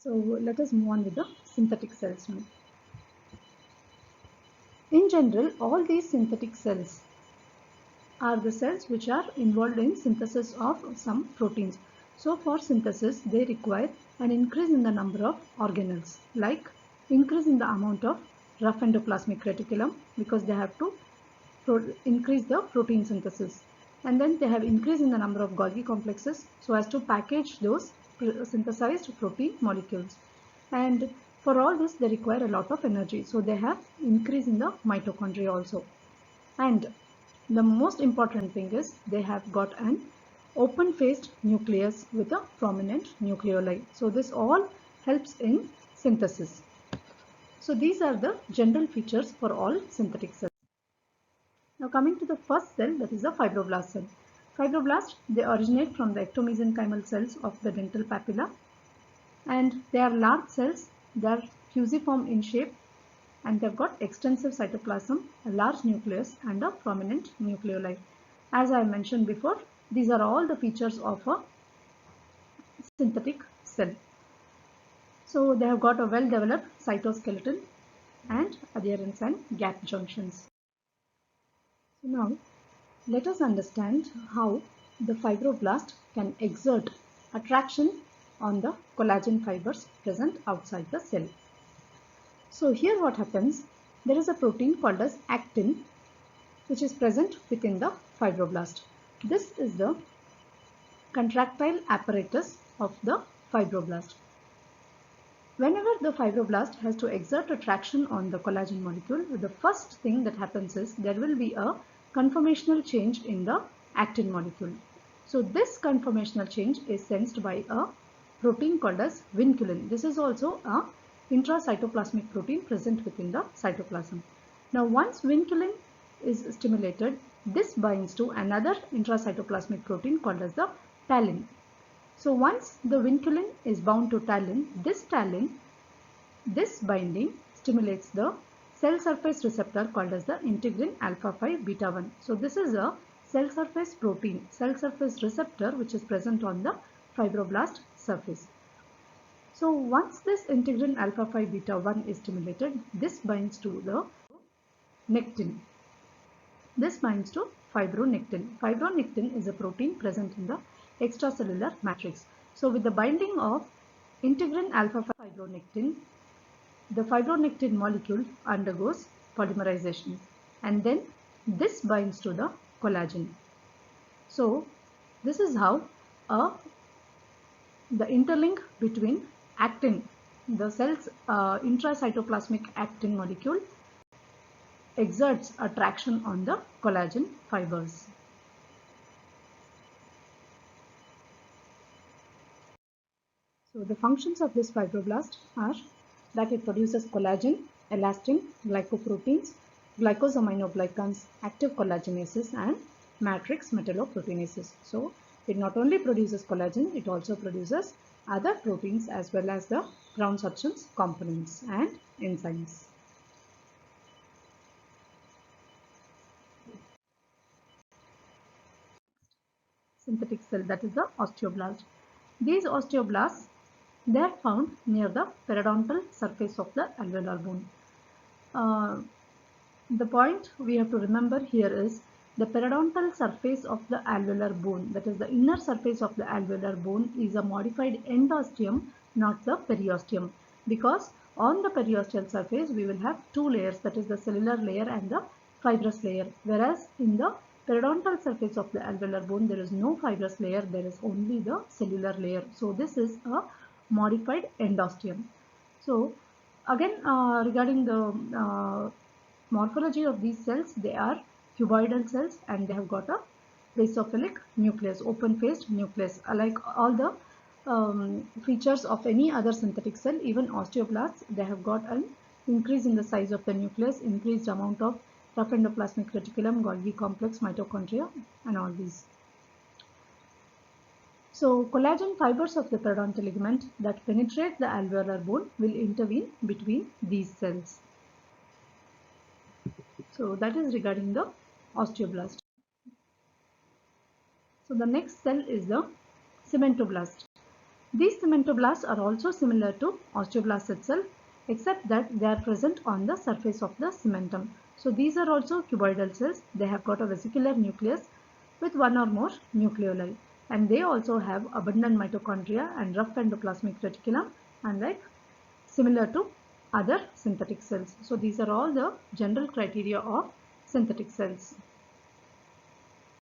So let us move on with the synthetic cells now. In general, all these synthetic cells are the cells which are involved in synthesis of some proteins. So for synthesis, they require an increase in the number of organelles, like increase in the amount of rough endoplasmic reticulum, because they have to increase the protein synthesis. And then they have increase in the number of Golgi complexes so as to package those synthesized protein molecules. And for all this, they require a lot of energy. So they have increase in the mitochondria also. And the most important thing is they have got an open-faced nucleus with a prominent nucleoli. So this all helps in synthesis. So these are the general features for all synthetic cells. Now coming to the first cell, that is a fibroblast cell. Fibroblasts, they originate from the ectomesenchymal cells of the dental papilla, and they are large cells. They are fusiform in shape, and they've got extensive cytoplasm, a large nucleus, and a prominent nucleoli. As I mentioned before, these are all the features of a synthetic cell. So they have got a well-developed cytoskeleton and adherents and gap junctions. So now let us understand how the fibroblast can exert attraction on the collagen fibers present outside the cell. So here what happens, there is a protein called as actin which is present within the fibroblast. This is the contractile apparatus of the fibroblast. Whenever the fibroblast has to exert attraction on the collagen molecule, the first thing that happens is there will be a conformational change in the actin molecule. So this conformational change is sensed by a protein called as vinculin. This is also a intracytoplasmic protein present within the cytoplasm. Now once vinculin is stimulated, this binds to another intracytoplasmic protein called as the tallin. So once the vinculin is bound to tallin, this binding stimulates the cell surface receptor called as the integrin alpha 5 beta 1. So this is a cell surface protein, cell surface receptor which is present on the fibroblast surface. So once this integrin alpha 5 beta 1 is stimulated, this binds to the nectin. This binds to fibronectin. Fibronectin is a protein present in the extracellular matrix. So with the binding of integrin alpha 5 fibronectin, the fibronectin molecule undergoes polymerization, and then this binds to the collagen. So this is how the interlink between actin, the cell's intracytoplasmic actin molecule, exerts attraction on the collagen fibers. So the functions of this fibroblast are that it produces collagen, elastin, glycoproteins, glycosaminoglycans, active collagenases, and matrix metalloproteinases. So it not only produces collagen, it also produces other proteins as well as the ground substance components and enzymes. Synthetic cell, that is the osteoblast. These osteoblasts, they are found near the periodontal surface of the alveolar bone. The point we have to remember here is the periodontal surface of the alveolar bone, that is the inner surface of the alveolar bone, is a modified endosteum, not the periosteum, because on the periosteal surface we will have two layers, that is the cellular layer and the fibrous layer, whereas in the periodontal surface of the alveolar bone there is no fibrous layer, there is only the cellular layer. So this is a modified endosteum. So again regarding the morphology of these cells, they are cuboidal cells and they have got a basophilic nucleus, open-faced nucleus. Like all the features of any other synthetic cell, even osteoblasts, they have got an increase in the size of the nucleus, increased amount of rough endoplasmic reticulum, Golgi complex, mitochondria, and all these. So collagen fibers of the periodontal ligament that penetrate the alveolar bone will intervene between these cells. So that is regarding the osteoblast. So the next cell is the cementoblast. These cementoblasts are also similar to osteoblasts itself, except that they are present on the surface of the cementum. So these are also cuboidal cells. They have got a vesicular nucleus with one or more nucleoli, and they also have abundant mitochondria and rough endoplasmic reticulum, unlike similar to other synthetic cells. So these are all the general criteria of synthetic cells.